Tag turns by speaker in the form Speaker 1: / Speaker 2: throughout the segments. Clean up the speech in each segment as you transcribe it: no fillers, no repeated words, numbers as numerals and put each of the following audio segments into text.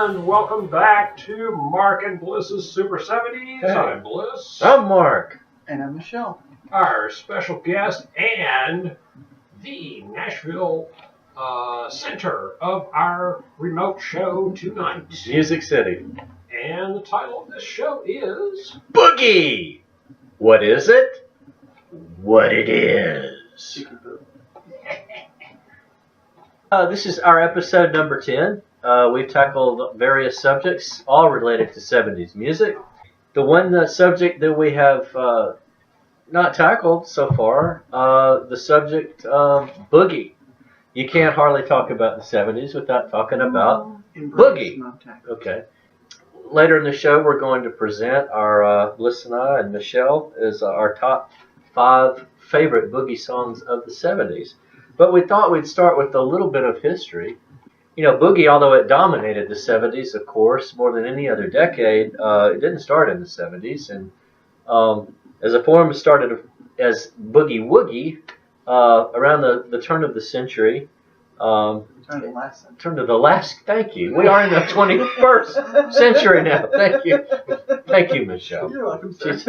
Speaker 1: and welcome back to Mark and Bliss's Super 70s.
Speaker 2: Hey.
Speaker 1: I'm Bliss.
Speaker 2: I'm Mark.
Speaker 3: And I'm Michelle.
Speaker 1: Our special guest and the Nashville center of our remote show tonight.
Speaker 2: Music City.
Speaker 1: And the title of this show is
Speaker 2: Boogie! What is it? What it is. This is our episode number 10. We've tackled various subjects, all related to 70s music. The one subject that we have not tackled so far, the subject of boogie. You can't hardly talk about the 70s without talking about boogie. Okay. Later in the show, we're going to present our Bliss and I and Michelle as our top 5 favorite boogie songs of the 70s. But we thought we'd start with a little bit of history. You know, boogie, although it dominated the 70s, of course, more than any other decade, it didn't start in the 70s. And as a form, it started as boogie woogie around the turn of the century. Turn to the last. Thank you. We are in the 21st century now. Thank you, Michelle.
Speaker 3: You're welcome, sir.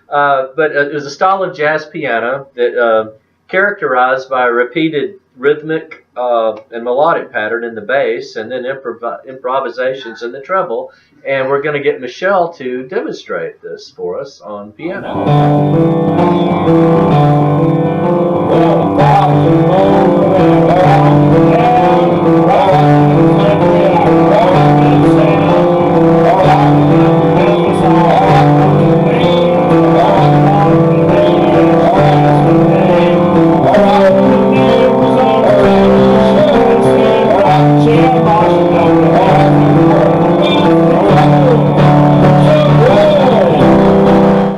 Speaker 2: But it was a style of jazz piano that characterized by a repeated rhythmic and melodic pattern in the bass, and then improvisations in the treble. And we're going to get Michelle to demonstrate this for us on piano.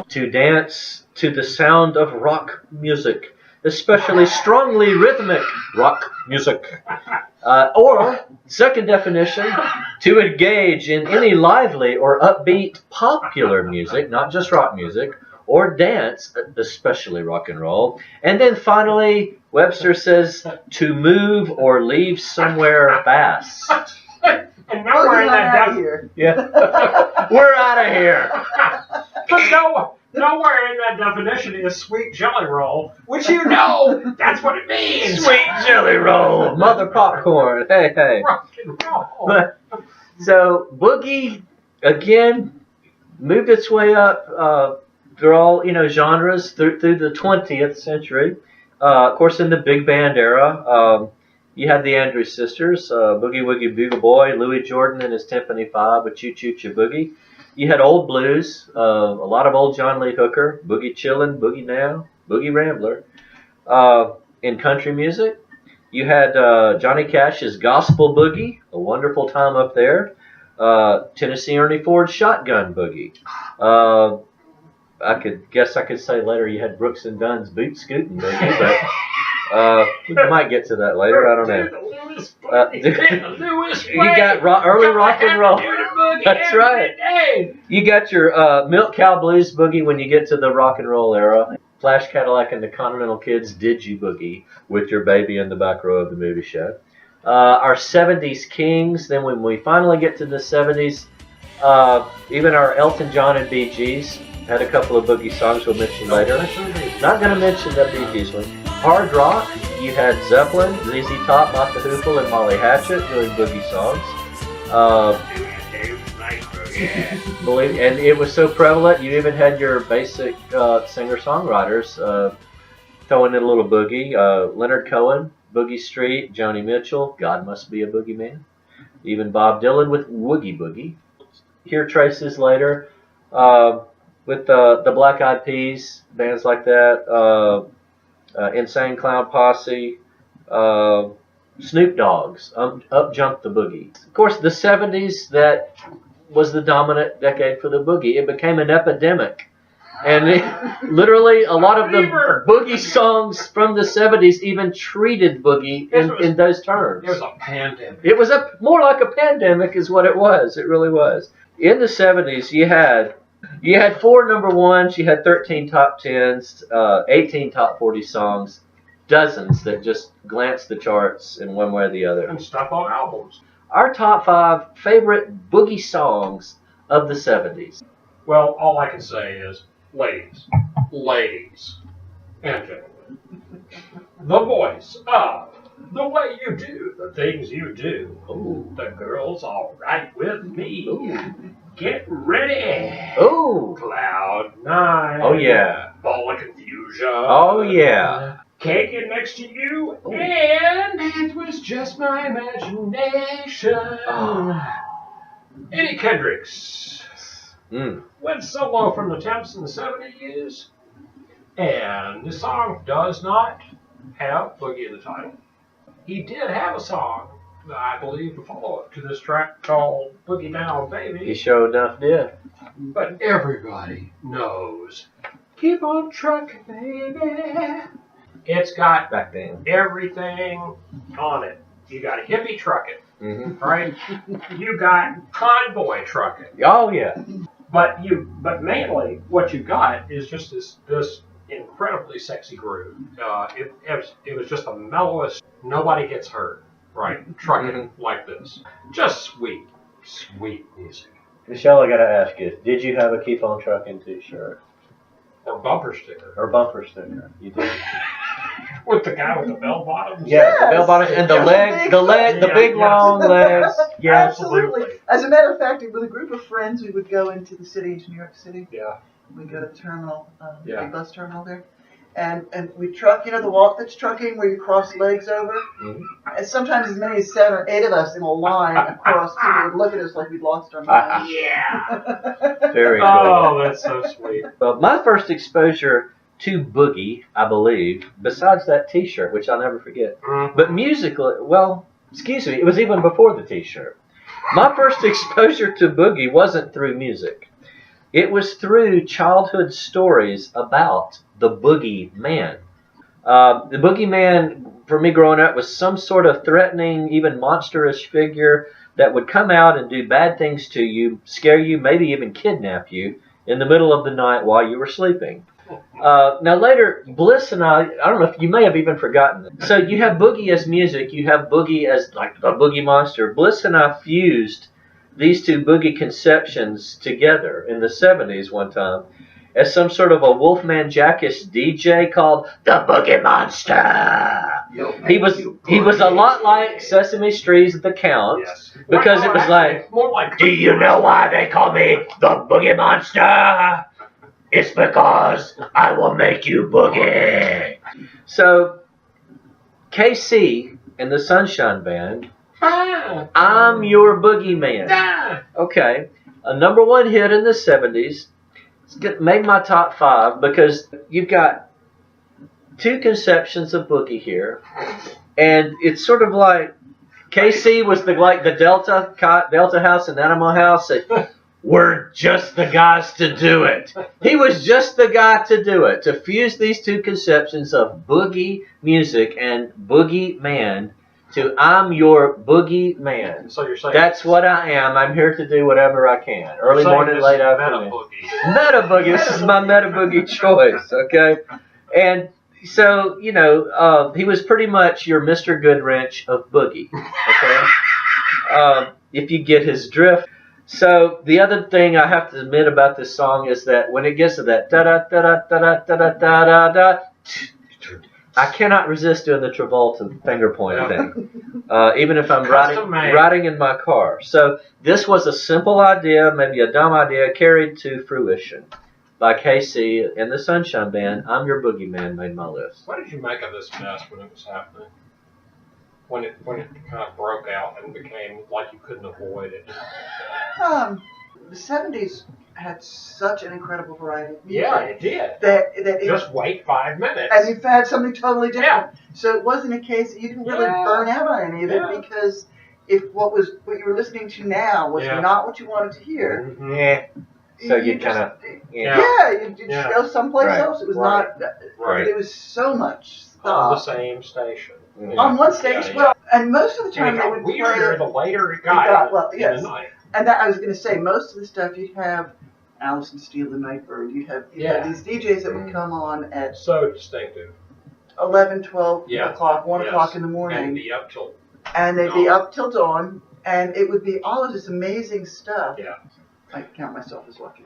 Speaker 2: To dance to the sound of rock music, especially strongly rhythmic rock music. Or, second definition, to engage in any lively or upbeat popular music, not just rock music, or dance, especially rock and roll. And then finally, Webster says, to move or leave somewhere fast.
Speaker 1: And now we're in that
Speaker 3: here.
Speaker 2: Yeah, we're out of here.
Speaker 1: But nowhere in that definition is sweet jelly roll, which you know that's what it means.
Speaker 2: Sweet jelly roll, mother popcorn. Hey.
Speaker 1: Rock and roll.
Speaker 2: So boogie again moved its way up through all genres through the 20th century. Of course, in the big band era, you had the Andrews Sisters, Boogie Woogie Bugle Boy, Louis Jordan and his Timpani 5 with Choo Choo Cha Boogie. You had old blues, a lot of old John Lee Hooker, Boogie Chillin', Boogie Now, Boogie Rambler. In country music, you had Johnny Cash's Gospel Boogie, a wonderful time up there. Tennessee Ernie Ford's Shotgun Boogie. I could say later you had Brooks and Dunn's Boot Scootin' Boogie, but we might get to that later. I don't know. You got early rock and roll. That's right. You got your Milk Cow Blues Boogie when you get to the rock and roll era. Flash Cadillac and the Continental Kids Did You Boogie with your baby in the back row of the movie show. Our 70s Kings. Then when we finally get to the 70s, even our Elton John and Bee Gees had a couple of boogie songs we'll mention later. Not going to mention the Bee Gees one. Hard rock, you had Zeppelin, ZZ Top, Mott the Hoople, and Molly Hatchet doing boogie songs. And it was so prevalent, you even had your basic singer-songwriters throwing in a little boogie. Leonard Cohen, Boogie Street, Joni Mitchell, God Must Be a Boogie Man. Even Bob Dylan with Woogie Boogie. Hear traces later with the Black Eyed Peas, bands like that. Insane Clown Posse, Snoop Dogg's Up Jump the Boogie. Of course, the 70s, that was the dominant decade for the boogie. It became an epidemic. And literally, a lot of the boogie songs from the 70s even treated boogie in those terms.
Speaker 1: It was a pandemic.
Speaker 2: It was more like a pandemic is what it was. It really was. In the 70s, you had 4 number ones, you had 13 top 10s, 18 top 40 songs, dozens that just glanced the charts in one way or the other.
Speaker 1: And stuff on albums.
Speaker 2: our top 5 favorite boogie songs of the 70s.
Speaker 1: Well, all I can say is, ladies, and gentlemen, the voice of the way you do the things you do.
Speaker 2: Ooh.
Speaker 1: The girl's all right with me.
Speaker 2: Ooh.
Speaker 1: Get ready.
Speaker 2: Ooh.
Speaker 1: Cloud 9.
Speaker 2: Oh, yeah.
Speaker 1: Ball of confusion.
Speaker 2: Oh, yeah.
Speaker 1: Caking next to you,
Speaker 2: Ooh.
Speaker 1: and it was just my imagination.
Speaker 2: Oh.
Speaker 1: Eddie Kendricks went solo from the Temps in the 70s, and this song does not have Boogie in the title. He did have a song, I believe, to follow up to this track called Boogie Down Baby.
Speaker 2: He sure enough did.
Speaker 1: But everybody knows, keep on trucking, baby. It's got
Speaker 2: Back then.
Speaker 1: everything on it. You got hippie trucking,
Speaker 2: Mm-hmm.
Speaker 1: right? You got convoy trucking.
Speaker 2: Oh, yeah.
Speaker 1: But mainly what you got is just this incredibly sexy groove. It was just the mellowest. Nobody gets hurt, right? Trucking like this, just sweet music.
Speaker 2: Michelle, I gotta ask you, did you have a Keep On Truckin' t-shirt?
Speaker 1: Or bumper sticker.
Speaker 2: Or bumper sticker? You did.
Speaker 1: With the guy with the bell bottoms.
Speaker 2: Yeah,
Speaker 3: Yes.
Speaker 2: the bell bottoms and the big long legs. Yeah.
Speaker 1: Absolutely.
Speaker 3: As a matter of fact, with a group of friends, we would go into the city, into New York City.
Speaker 1: Yeah.
Speaker 3: We'd go to the terminal,
Speaker 1: Yeah.
Speaker 3: big bus terminal there. And we'd truck, the walk that's trucking where you cross legs over.
Speaker 2: Mhm.
Speaker 3: And sometimes as many as 7 or 8 of us in a line across, people would look at us like we'd lost our minds.
Speaker 1: Yeah.
Speaker 2: Very cool.
Speaker 1: Oh, that's so sweet.
Speaker 2: Well, my first exposure to Boogie, I believe, besides that t-shirt, which I'll never forget, but musically, well, excuse me, it was even before the t-shirt. My first exposure to Boogie wasn't through music. It was through childhood stories about the Boogie Man. The Boogie Man, for me growing up, was some sort of threatening, even monstrous figure that would come out and do bad things to you, scare you, maybe even kidnap you in the middle of the night while you were sleeping. Now later, Bliss and I don't know if you may have even forgotten this. So you have Boogie as music, you have Boogie as like the Boogie Monster. Bliss and I fused these two Boogie conceptions together in the 70s one time as some sort of a Wolfman Jackish DJ called the Boogie Monster. He was a lot like Sesame Street's The Count,
Speaker 1: Yes.
Speaker 2: because it was like,
Speaker 1: more like,
Speaker 2: do you know why they call me the Boogie Monster? It's because I will make you boogie. So, KC and the Sunshine Band, I'm Your Boogie Man. Okay, a number 1 hit in the 70s. It's made my top 5 because you've got 2 conceptions of Boogie here. And it's sort of like KC was the Delta House and Animal House. We're just the guys to do it. He was just the guy to do it, to fuse these 2 conceptions of boogie music and Boogie Man to I'm Your Boogie Man.
Speaker 1: So you're saying
Speaker 2: That's what I am. I'm here to do whatever I can. Early morning, late afternoon. Meta Boogie. This is my Meta Boogie choice, okay? And so, he was pretty much your Mr. Goodwrench of Boogie, okay? If you get his drift. So the other thing I have to admit about this song is that when it gets to that da-da-da-da-da-da-da-da-da, I cannot resist doing the Travolta finger point thing, even if I'm riding in my car. So this was a simple idea, maybe a dumb idea, carried to fruition by KC and the Sunshine Band. I'm Your Boogie Man made my list.
Speaker 1: What did you make of this mess when it was happening? When it kind of broke out and became like you couldn't avoid it.
Speaker 3: The 70s had such an incredible variety of music.
Speaker 1: Yeah, it did.
Speaker 3: That
Speaker 1: Just wait 5 minutes.
Speaker 3: and you've had something totally different.
Speaker 1: Yeah.
Speaker 3: So it wasn't a case that you didn't really
Speaker 1: Yeah.
Speaker 3: burn out on any of it
Speaker 1: Yeah.
Speaker 3: because if what you were listening to now was
Speaker 1: Yeah.
Speaker 3: not what you wanted to hear.
Speaker 1: Mhm.
Speaker 2: Yeah. So you
Speaker 3: just-
Speaker 2: kind of,
Speaker 3: you just
Speaker 1: Yeah.
Speaker 3: go someplace
Speaker 2: Right.
Speaker 3: else. It was
Speaker 1: Right.
Speaker 3: not.
Speaker 1: Right.
Speaker 3: It was so much
Speaker 1: On the
Speaker 3: stuff
Speaker 1: same station.
Speaker 3: on one stage.
Speaker 1: Yeah,
Speaker 3: Well, and most of the time
Speaker 1: And it
Speaker 3: they
Speaker 1: got
Speaker 3: would play
Speaker 1: weirder
Speaker 3: it.
Speaker 1: the later it
Speaker 3: It got-
Speaker 1: got
Speaker 3: well,
Speaker 1: in
Speaker 3: yes.
Speaker 1: the night.
Speaker 3: And that I was going to say, most of the stuff you'd have Allison Steele and Nightbird. You'd have these DJs that would come on at
Speaker 1: So distinctive.
Speaker 3: 11, 12
Speaker 1: Yeah.
Speaker 3: o'clock, 1
Speaker 1: Yes.
Speaker 3: o'clock in the
Speaker 1: And
Speaker 3: morning.
Speaker 1: be up till
Speaker 3: And they'd be up till dawn. And it would be all of this amazing stuff.
Speaker 1: Yeah.
Speaker 3: I count myself as lucky.